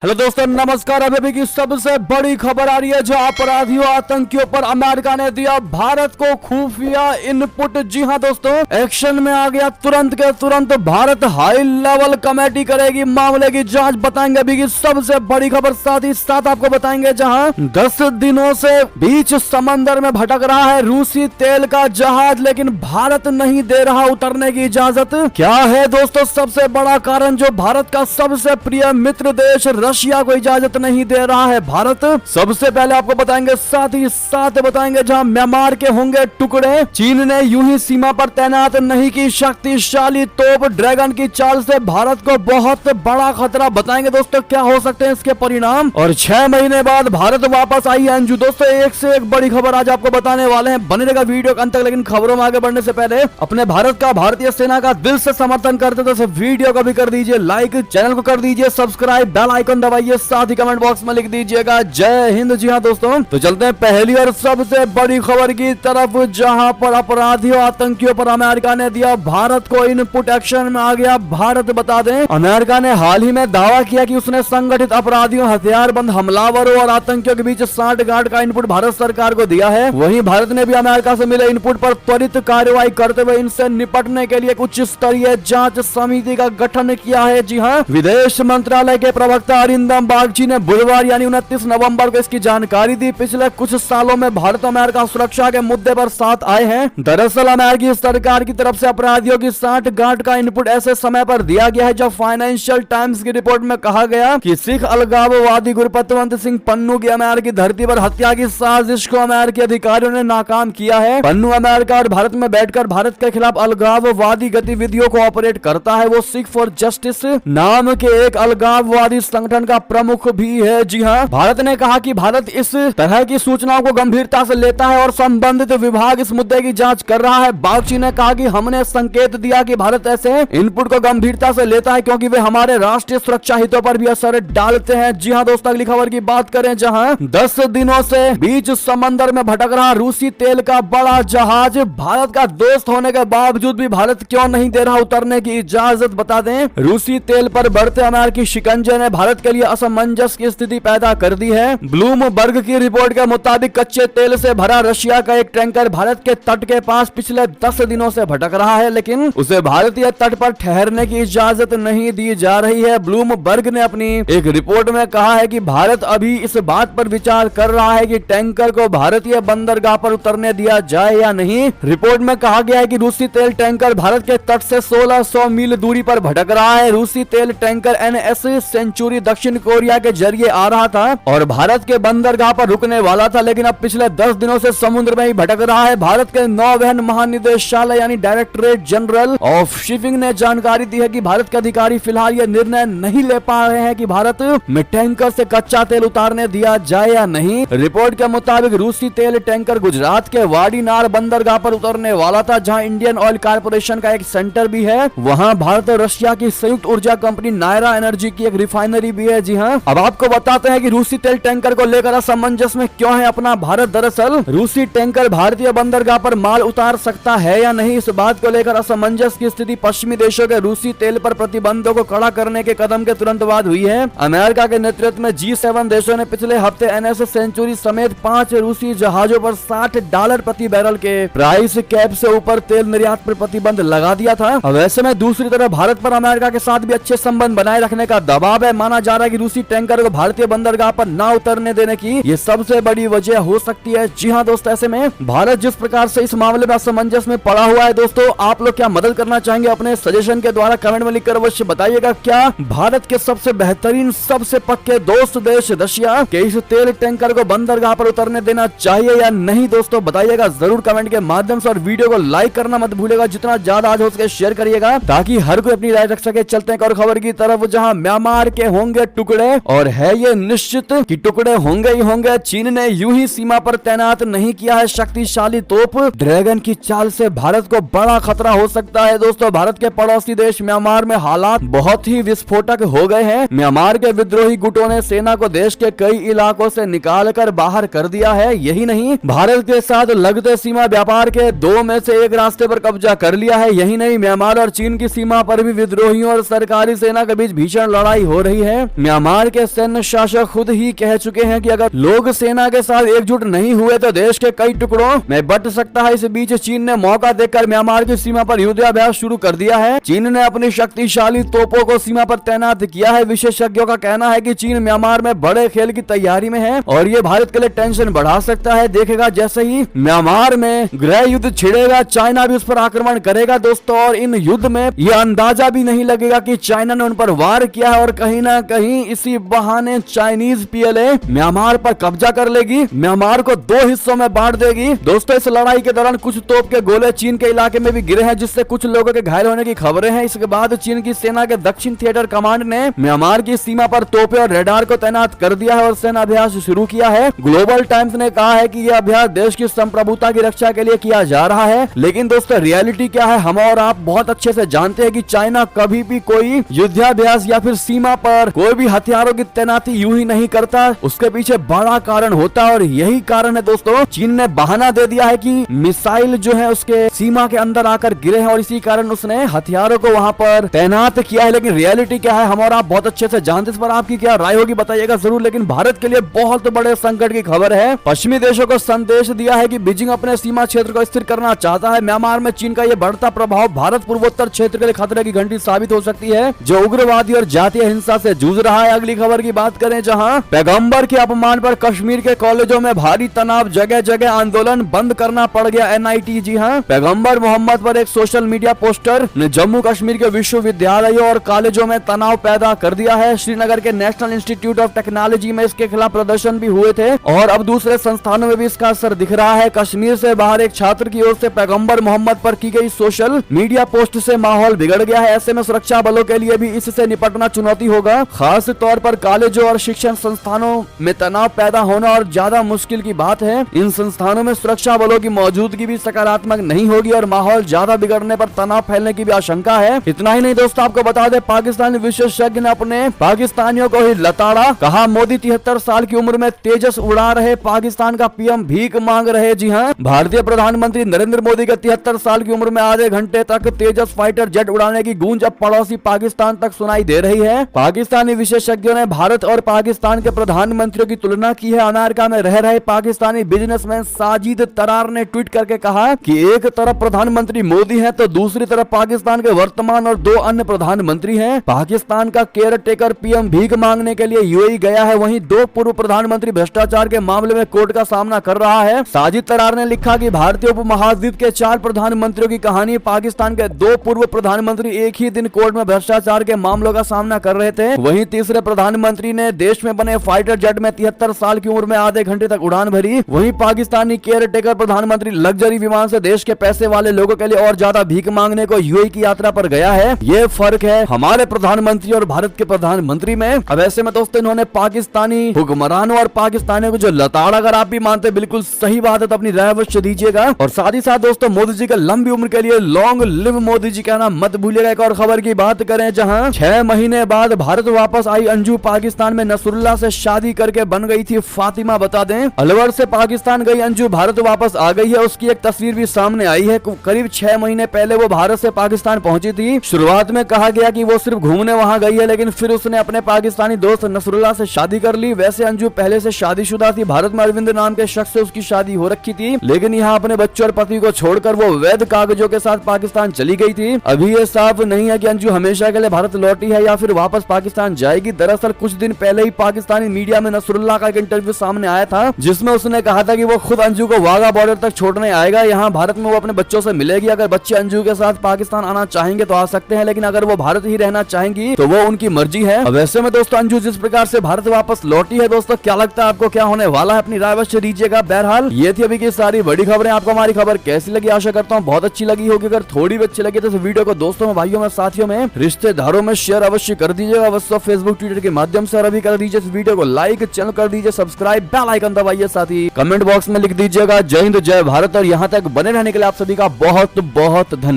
Hello दोस्तों, नमस्कार। अभी की सबसे बड़ी खबर आ रही है, जो अपराधियों आतंकियों पर अमेरिका ने दिया भारत को खुफिया इनपुट। जी हां दोस्तों, एक्शन में आ गया तुरंत के तुरंत। भारत हाई लेवल कमेटी करेगी मामले की जांच। बताएंगे अभी की सबसे बड़ी खबर। साथ ही साथ आपको बताएंगे, जहां 10 दिनों से बीच समंदर में भटक रहा है रूसी तेल का जहाज, लेकिन भारत नहीं दे रहा उतरने की इजाजत। क्या है दोस्तों सबसे बड़ा कारण जो भारत का सबसे प्रिय मित्र देश रशिया को इजाजत नहीं दे रहा है भारत? सबसे पहले आपको बताएंगे, साथ ही साथ बताएंगे, जहां म्यांमार के होंगे टुकड़े। चीन ने यूं ही सीमा पर तैनात नहीं की शक्तिशाली तोप ड्रैगन की चाल से भारत को बहुत बड़ा खतरा। बताएंगे दोस्तों क्या हो सकते हैं इसके परिणाम। और 6 महीने बाद भारत वापस आई है अंजू। दोस्तों एक से एक बड़ी खबर आज आपको बताने वाले हैं, बने रहेगा वीडियो के अंत तक। लेकिन खबरों में आगे बढ़ने से पहले अपने भारत का, भारतीय सेना का दिल से समर्थन करते तो वीडियो को भी कर दीजिए लाइक, चैनल को कर दीजिए सब्सक्राइब, बेल आइकन दबाइए, साथ ही कमेंट बॉक्स में लिख दीजिएगा जय हिंद। जी हां दोस्तों, तो चलते हैं पहली और सबसे बड़ी खबर की तरफ, जहां पर अपराधियों आतंकियों पर अमेरिका ने दिया भारत को इनपुट। एक्शन में आ गया भारत। बता दें, अमेरिका ने हाल ही में दावा किया कि उसने संगठित अपराधियों, हथियारबंद हमलावरों और आतंकियों के बीच सांठगांठ का इनपुट भारत सरकार को दिया है। वहीं भारत ने भी अमेरिका से मिले इनपुट पर त्वरित कार्रवाई करते हुए इनसे निपटने के लिए उच्च स्तरीय जांच समिति का गठन किया है। जी हां, विदेश मंत्रालय के प्रवक्ता अरिंदम बागची ने बुधवार यानी 29 नवंबर को इसकी जानकारी दी। पिछले कुछ सालों में भारत अमेरिका सुरक्षा के मुद्दे पर साथ आए हैं। दरअसल अमेरिकी सरकार की तरफ से अपराधियों की सांठगांठ का इनपुट ऐसे समय पर दिया गया है जब फाइनेंशियल टाइम्स की रिपोर्ट में कहा गया कि सिख अलगाववादी गुरपतवंत सिंह पन्नू की अमेरिकी धरती पर हत्या की साजिश को अमेरिकी अधिकारियों ने नाकाम किया है। पन्नू अमेरिका और भारत में बैठकर भारत के खिलाफ अलगाववादी गतिविधियों को ऑपरेट करता है। वो सिख फॉर जस्टिस नाम के एक अलगाववादी संगठन का प्रमुख भी है। जी हां, भारत ने कहा कि भारत इस तरह की सूचनाओं को गंभीरता से लेता है और संबंधित विभाग इस मुद्दे की जांच कर रहा है। बागची ने कहा कि हमने संकेत दिया कि भारत ऐसे इनपुट को गंभीरता से लेता है क्योंकि वे हमारे राष्ट्रीय सुरक्षा हितों पर भी असर डालते हैं। जी हां दोस्तों, अगली खबर की बात करें, जहां 10 दिनों से बीच समंदर में भटक रहा रूसी तेल का बड़ा जहाज। भारत का दोस्त होने के बावजूद भी भारत क्यों नहीं दे रहा उतरने की इजाजत? बता दें, रूसी तेल पर बढ़ते अमेरिकी शिकंजे ने भारत के लिए असमंजस की स्थिति पैदा कर दी है। ब्लूमबर्ग की रिपोर्ट के मुताबिक कच्चे तेल से भरा रशिया का एक टैंकर भारत के तट के पास पिछले 10 दिनों से भटक रहा है, लेकिन उसे भारतीय तट पर ठहरने की इजाजत नहीं दी जा रही है। ब्लूमबर्ग ने अपनी एक रिपोर्ट में कहा है कि भारत अभी इस बात पर विचार कर रहा है कि टैंकर को भारतीय बंदरगाह पर उतरने दिया जाए या नहीं। रिपोर्ट में कहा गया है कि रूसी तेल टैंकर भारत के तट से 1600 मील दूरी पर भटक रहा है। रूसी तेल टैंकर एनएस सेंचुरी दक्षिण कोरिया के जरिए आ रहा था और भारत के बंदरगाह पर रुकने वाला था, लेकिन अब पिछले 10 दिनों से समुद्र में ही भटक रहा है। भारत के नौवहन महानिदेशालय यानी डायरेक्टरेट जनरल ऑफ शिपिंग ने जानकारी दी है कि भारत के अधिकारी फिलहाल ये निर्णय नहीं ले पा रहे हैं कि भारत में टैंकर से कच्चा तेल उतारने दिया जाए या नहीं। रिपोर्ट के मुताबिक रूसी तेल टैंकर गुजरात के वाडीनार बंदरगाह पर उतरने वाला था, जहां इंडियन ऑयल कॉर्पोरेशन का एक सेंटर भी है। वहां भारत और रशिया की संयुक्त ऊर्जा कंपनी नायरा एनर्जी की एक रिफाइनरी भी है। जी हाँ, अब आपको बताते हैं कि रूसी तेल टैंकर को लेकर असमंजस में क्यों है अपना भारत। दरअसल रूसी टैंकर भारतीय बंदरगाह पर माल उतार सकता है या नहीं, इस बात को लेकर असमंजस की स्थिति पश्चिमी देशों के रूसी तेल पर प्रतिबंधों को कड़ा करने के कदम के तुरंत बाद हुई है। अमेरिका के नेतृत्व में G7 देशों ने पिछले हफ्ते एनएस सेंचुरी समेत 5 रूसी जहाजों पर $60 प्रति बैरल के प्राइस कैप से ऊपर तेल निर्यात पर प्रतिबंध लगा दिया था। अब ऐसे में दूसरी तरफ भारत पर अमेरिका के साथ भी अच्छे संबंध बनाए रखने का दबाव है। माना जा रहा है कि रूसी टैंकर को भारतीय बंदरगाह पर ना उतरने देने की ये सबसे बड़ी वजह हो सकती है। जी हाँ दोस्तों, ऐसे में भारत जिस प्रकार से इस मामले में असमंजस में पड़ा हुआ है, दोस्तों आप लोग क्या मदद करना चाहेंगे अपने सजेशन के द्वारा कमेंट में लिखकर अवश्य बताइएगा। क्या भारत के सबसे बेहतरीन, सबसे पक्के दोस्त देश रशिया के इस तेल टैंकर को बंदरगाह पर उतरने देना चाहिए या नहीं? दोस्तों बताइएगा जरूर कमेंट के माध्यम से, और वीडियो को लाइक करना मत भूलिएगा। जितना ज्यादा आज हो सके शेयर करिएगा ताकि हर कोई अपनी राय रख सके। चलते हैं और खबर की तरफ, जहां म्यांमार के होंगे टुकड़े, और है ये निश्चित कि टुकड़े होंगे ही होंगे। चीन ने यूं ही सीमा पर तैनात नहीं किया है शक्तिशाली तोप ड्रैगन की चाल से भारत को बड़ा खतरा हो सकता है। दोस्तों भारत के पड़ोसी देश म्यांमार में हालात बहुत ही विस्फोटक हो गए हैं। म्यांमार के विद्रोही गुटों ने सेना को देश के कई इलाकों से निकाल कर बाहर कर दिया है। यही नहीं, भारत के साथ लगते सीमा व्यापार के 2 में से 1 रास्ते पर कब्जा कर लिया है। यही नहीं, म्यांमार और चीन की सीमा पर भी विद्रोहियों और सरकारी सेना के बीच भीषण लड़ाई हो रही है। म्यांमार के सैन्य शासक खुद ही कह चुके हैं कि अगर लोग सेना के साथ एकजुट नहीं हुए तो देश के कई टुकड़ों में बंट सकता है। इस बीच चीन ने मौका देखकर म्यांमार की सीमा पर युद्धाभ्यास शुरू कर दिया है। चीन ने अपनी शक्तिशाली तोपों को सीमा पर तैनात किया है। विशेषज्ञों का कहना है कि चीन म्यांमार में बड़े खेल की तैयारी में है और ये भारत के लिए टेंशन बढ़ा सकता है। देखेगा जैसे ही म्यांमार में गृह युद्ध छिड़ेगा, चाइना भी उस पर आक्रमण करेगा दोस्तों, और इन युद्ध में ये अंदाजा भी नहीं लगेगा कि चाइना ने उन पर वार किया है और कहीं ना कहीं इसी बहाने चाइनीज पीएलए म्यांमार पर कब्जा कर लेगी, म्यांमार को 2 हिस्सों में बांट देगी। दोस्तों इस लड़ाई के दौरान कुछ तोप के गोले चीन के इलाके में भी गिरे हैं, जिससे कुछ लोगों के घायल होने की खबरें हैं। इसके बाद चीन की सेना के दक्षिण थिएटर कमांड ने म्यांमार की सीमा पर तोपे और रेडार को तैनात कर दिया है और सेना अभ्यास शुरू किया है। ग्लोबल टाइम्स ने कहा है कि यह अभ्यास देश की संप्रभुता की रक्षा के लिए किया जा रहा है। लेकिन दोस्तों रियलिटी क्या है, हम और आप बहुत अच्छे से जानते हैं कि चाइना कभी भी कोई युद्धाभ्यास या फिर सीमा पर कोई भी हथियारों की तैनाती यूं ही नहीं करता, उसके पीछे बड़ा कारण होता है। और यही कारण है दोस्तों, चीन ने बहाना दे दिया है कि मिसाइल जो है उसके सीमा के अंदर आकर गिरे हैं और इसी कारण उसने हथियारों को वहां पर तैनात किया है। लेकिन रियलिटी क्या है, हम और आप बहुत अच्छे से जानते हैं। इस पर आपकी क्या राय होगी बताइएगा जरूर। लेकिन भारत के लिए बहुत बड़े संकट की खबर है। पश्चिमी देशों को संदेश दिया है कि बीजिंग अपने सीमा क्षेत्र को स्थिर करना चाहता है। म्यांमार में चीन का यह बढ़ता प्रभाव भारत पूर्वोत्तर क्षेत्र के लिए खतरे की घंटी साबित हो सकती है, जो उग्रवादी और जातीय हिंसा से जूझ रहा है। अगली खबर की बात करें, जहां पैगंबर के अपमान पर कश्मीर के कॉलेजों में भारी तनाव, जगह जगह आंदोलन, बंद करना पड़ गया एनआईटी। जी हां, पैगंबर मोहम्मद पर एक सोशल मीडिया पोस्टर ने जम्मू कश्मीर के विश्वविद्यालयों और कॉलेजों में तनाव पैदा कर दिया है। श्रीनगर के नेशनल इंस्टीट्यूट ऑफ टेक्नोलॉजी में इसके खिलाफ प्रदर्शन भी हुए थे और अब दूसरे संस्थानों में भी इसका असर दिख रहा है। कश्मीर से बाहर एक छात्र की ओर से पैगंबर मोहम्मद पर की गई सोशल मीडिया पोस्ट से माहौल बिगड़ गया है। ऐसे में सुरक्षा बलों के लिए भी इससे निपटना चुनौती होगा। खास तौर पर कॉलेजों और शिक्षण संस्थानों में तनाव पैदा होना और ज्यादा मुश्किल की बात है। इन संस्थानों में सुरक्षा बलों की मौजूदगी भी सकारात्मक नहीं होगी और माहौल ज्यादा बिगड़ने पर तनाव फैलने की भी आशंका है। इतना ही नहीं दोस्तों, आपको बता दें पाकिस्तानी विशेषज्ञ ने अपने पाकिस्तानियों को ही लताड़ा, कहा मोदी 73 साल की उम्र में तेजस उड़ा रहे, पाकिस्तान का पीएम भीख मांग रहे। जी हां, भारतीय प्रधानमंत्री नरेंद्र मोदी के 73 साल की उम्र में आधे घंटे तक तेजस फाइटर जेट उड़ाने की गूंज अब पड़ोसी पाकिस्तान तक सुनाई दे रही है। पाकिस्तानी विशेषज्ञों ने भारत और पाकिस्तान के प्रधानमंत्रियों की तुलना की है। अमेरिका में रह रहे पाकिस्तानी बिजनेसमैन साजिद तरार ने ट्वीट करके कहा कि एक तरफ प्रधानमंत्री मोदी है तो दूसरी तरफ पाकिस्तान के वर्तमान और 2 अन्य प्रधानमंत्री हैं। पाकिस्तान का केयर टेकर पीएम भीख मांगने के लिए यूएई गया है, वहीं 2 पूर्व प्रधानमंत्री भ्रष्टाचार के मामले में कोर्ट का सामना कर रहा है। साजिद तरार ने लिखा कि भारतीय उपमहाद्वीप के 4 प्रधानमंत्रियों की कहानी, पाकिस्तान के 2 पूर्व प्रधानमंत्री एक ही दिन कोर्ट में भ्रष्टाचार के मामलों का सामना कर रहे थे। वहीं तीसरे प्रधानमंत्री ने देश में बने फाइटर जेट में 73 साल की उम्र में आधे घंटे तक उड़ान भरी। वहीं पाकिस्तानी केयर टेकर प्रधानमंत्री लग्जरी विमान से देश के पैसे वाले लोगों के लिए और ज्यादा भीख मांगने को यूएई की यात्रा पर गया है। ये फर्क है हमारे प्रधानमंत्री और भारत के प्रधानमंत्री में। अब ऐसे में दोस्तों इन्होंने पाकिस्तानी हुक्मरानों और पाकिस्तानियों को जो लताड़ा, अगर आप भी मानते बिल्कुल सही बात है तो अपनी राय अवश्य दीजिएगा। और साथ ही साथ दोस्तों मोदी जी का लंबी उम्र के लिए लॉन्ग लिव मोदी जी कहना मत भूलिएगा। एक और खबर की बात करें, जहां 6 महीने बाद भारत वापस आई अंजू, पाकिस्तान में नसरुल्लाह से शादी करके बन गई थी फातिमा। बता दें अलवर से पाकिस्तान गई अंजू भारत वापस आ गई है। उसकी एक तस्वीर भी सामने आई है। करीब 6 महीने पहले वो भारत से पाकिस्तान पहुंची थी। शुरुआत में कहा गया कि वो सिर्फ घूमने वहां गई है, लेकिन फिर उसने अपने पाकिस्तानी दोस्त नसरुल्लाह से शादी कर ली। वैसे अंजू पहले से शादीशुदा थी। भारत में अरविंद नाम के शख्स से उसकी शादी हो रखी थी, लेकिन यहाँ अपने बच्चों और पति को छोड़कर वो वैध कागजों के साथ पाकिस्तान चली गई थी। अभी ये साफ नहीं है कि अंजू हमेशा के लिए भारत लौटी है या फिर वापस पाकिस्तान जाएगी। दरअसल कुछ दिन पहले ही पाकिस्तानी मीडिया में नसरुल्लाह का एक इंटरव्यू सामने आया था, जिसमें उसने कहा था कि वो खुद अंजू को वाघा बॉर्डर तक छोड़ने आएगा। यहाँ भारत में वो अपने बच्चों से मिलेगी। अगर बच्चे अंजू के साथ पाकिस्तान आना चाहेंगे तो आ सकते हैं, लेकिन अगर वो भारत ही रहना चाहेंगी तो वो उनकी मर्जी है। अब ऐसे में दोस्तों अंजू जिस प्रकार से भारत वापस लौटी है, दोस्तों क्या लगता है आपको क्या होने वाला है? अपनी राय अवश्य दीजिएगा। बहरहाल ये थी अभी की सारी बड़ी खबरें। आपको हमारी खबर कैसी लगी? आशा करता हूँ बहुत अच्छी लगी होगी। अगर थोड़ी भी अच्छी लगी तो इस वीडियो को दोस्तों में, भाइयों में, साथियों में, रिश्तेदारों में शेयर अवश्य कर दीजिएगा। व्हाट्सएप, फेसबुक, ट्विटर के माध्यम से। और अभी कर दीजिए इस वीडियो को लाइक, चैनल कर दीजिए सब्सक्राइब, बेल आइकन दबाइए, साथ ही कमेंट बॉक्स में लिख दीजिएगा जय हिंद जय भारत। और यहाँ तक बने रहने के लिए आप सभी का बहुत बहुत धन्यवाद।